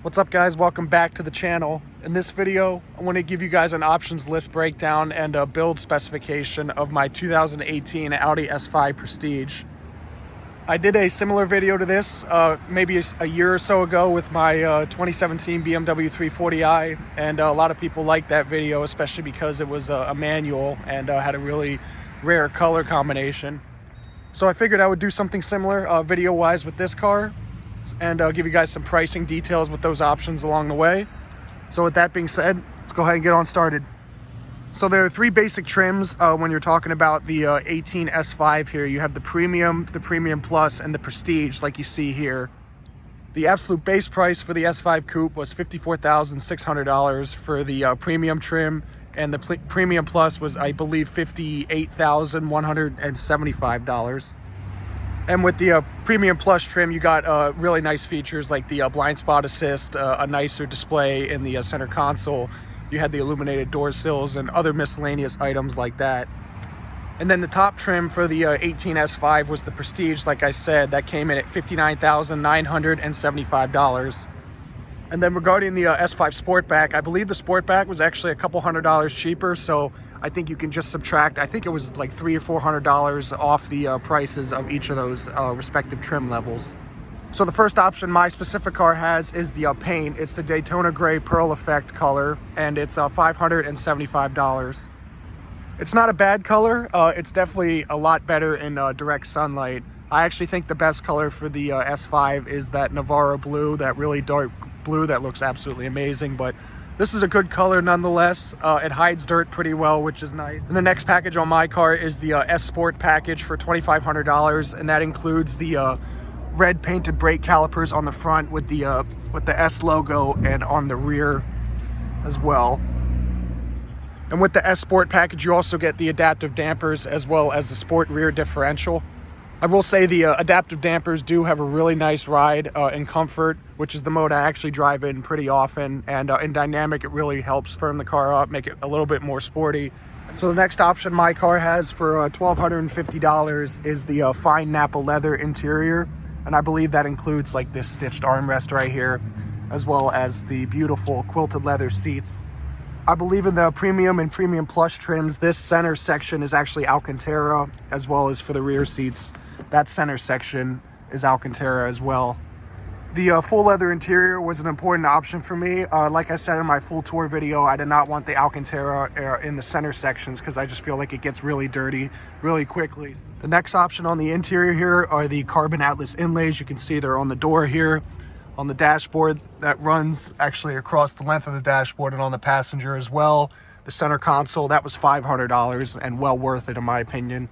What's up, guys? Welcome back to the channel. In this video, I want to give you guys an options list breakdown and a build specification of my 2018 Audi S5 Prestige. I did a similar video to this maybe a year or so ago with my 2017 BMW 340i, and a lot of people liked that video, especially because it was a manual and had a really rare color combination. So I figured I would do something similar video-wise with this car, and give you guys some pricing details with those options along the way. So with that being said, let's go ahead and get on started. So there are three basic trims when you're talking about the 18 S5 here. You have the Premium Plus, and the Prestige, like you see here. The absolute base price for the S5 Coupe was $54,600 for the Premium trim, and the Premium Plus was, I believe, $58,175. And with the Premium Plus trim, you got really nice features like the blind spot assist, a nicer display in the center console. You had the illuminated door sills and other miscellaneous items like that. And then the top trim for the 18 S5 was the Prestige, like I said, that came in at $59,975. And then regarding the S5 Sportback, I believe the Sportback was actually a couple $100 cheaper, so I think you can just subtract, I think it was like $300 or $400 off the prices of each of those respective trim levels. So the first option my specific car has is the paint. It's the Daytona Gray Pearl Effect color, and it's $575. It's not a bad color. It's definitely a lot better in direct sunlight. I actually think the best color for the S5 is that Navarro blue, that really dark blue that looks absolutely amazing, but this is a good color nonetheless. It hides dirt pretty well, which is nice. And the next package on my car is the S Sport package for $2,500, and that includes the red painted brake calipers on the front with the S logo, and on the rear as well. And with the S Sport package, you also get the adaptive dampers as well as the Sport rear differential. I will say the adaptive dampers do have a really nice ride in comfort, which is the mode I actually drive in pretty often. And in dynamic, it really helps firm the car up, make it a little bit more sporty. So the next option my car has for $1,250 is the fine Napa leather interior. And I believe that includes like this stitched armrest right here, as well as the beautiful quilted leather seats. I believe in the Premium and Premium Plus trims, this center section is actually Alcantara, as well as for the rear seats, that center section is Alcantara as well. The full leather interior was an important option for me. Like I said in my full tour video, I did not want the Alcantara in the center sections because I just feel like it gets really dirty really quickly. The next option on the interior here are the Carbon Atlas inlays. You can see they're on the door here, on the dashboard that runs actually across the length of the dashboard, and on the passenger as well. The center console, that was $500 and well worth it in my opinion.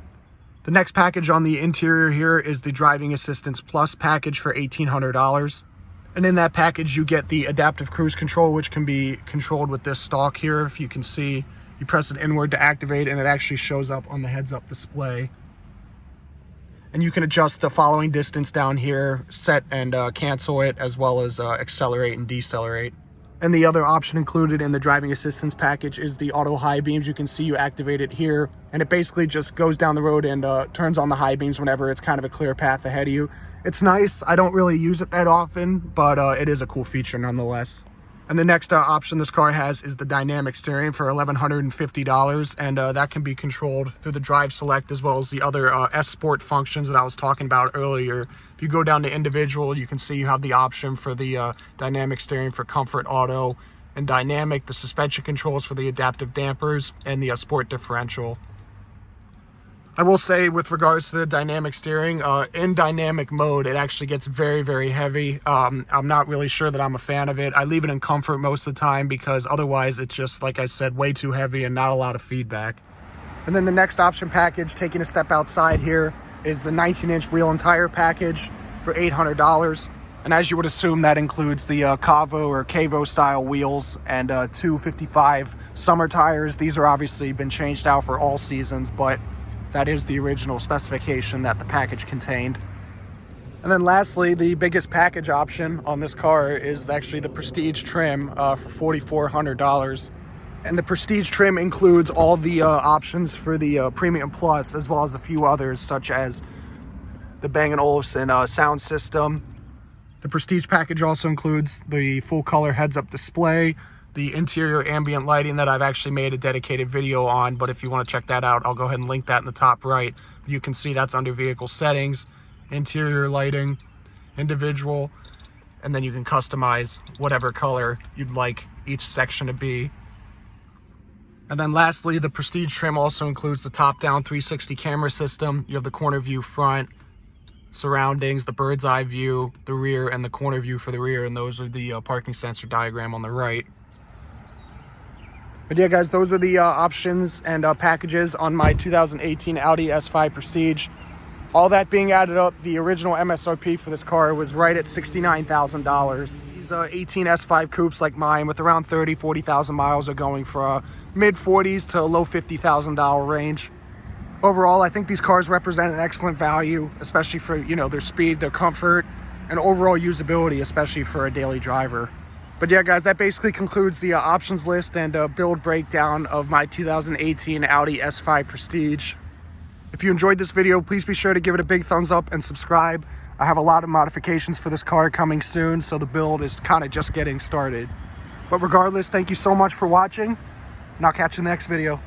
The next package on the interior here is the Driving Assistance Plus package for $1,800. And in that package, you get the adaptive cruise control, which can be controlled with this stalk here. If you can see, you press it inward to activate, and it actually shows up on the heads-up display. And you can adjust the following distance down here, set and cancel it, as well as accelerate and decelerate. And the other option included in the driving assistance package is the auto high beams. You can see you activate it here, and it basically just goes down the road and turns on the high beams whenever it's kind of a clear path ahead of you. It's nice. I don't really use it that often, but it is a cool feature nonetheless. And the next option this car has is the dynamic steering for $1,150, and that can be controlled through the drive select as well as the other S Sport functions that I was talking about earlier. If you go down to individual, you can see you have the option for the dynamic steering for comfort, auto, and dynamic, the suspension controls for the adaptive dampers, and the sport differential. I will say with regards to the dynamic steering, in dynamic mode, it actually gets very, very heavy. I'm not really sure that I'm a fan of it. I leave it in comfort most of the time because otherwise it's just, like I said, way too heavy and not a lot of feedback. And then the next option package, taking a step outside here, is the 19-inch wheel and tire package for $800. And as you would assume, that includes the Cavo or Cavo style wheels and 255 summer tires. These are obviously been changed out for all seasons, but that is the original specification that the package contained. And then lastly, the biggest package option on this car is actually the Prestige trim for $4,400. And the Prestige trim includes all the options for the Premium Plus, as well as a few others, such as the Bang & Olufsen sound system, The Prestige package also includes the full color heads-up display, the interior ambient lighting that I've actually made a dedicated video on, but if you want to check that out, I'll go ahead and link that in the top right. You can see that's under vehicle settings, interior lighting, individual, and then you can customize whatever color you'd like each section to be. And then lastly, the Prestige trim also includes the top-down 360 camera system. You have the corner view front, surroundings, the bird's eye view, the rear, and the corner view for the rear, and those are the parking sensor diagram on the right. But yeah, guys, those are the options and packages on my 2018 Audi S5 Prestige. All that being added up, the original MSRP for this car was right at $69,000. These 18 S5 coupes like mine with around 40,000 miles are going for a mid-40s to low $50,000 range. Overall, I think these cars represent an excellent value, especially for, you know, their speed, their comfort, and overall usability, especially for a daily driver. But yeah, guys, that basically concludes the options list and build breakdown of my 2018 Audi S5 Prestige. If you enjoyed this video, please be sure to give it a big thumbs up and subscribe. I have a lot of modifications for this car coming soon, so the build is kind of just getting started. But regardless, thank you so much for watching, and I'll catch you in the next video.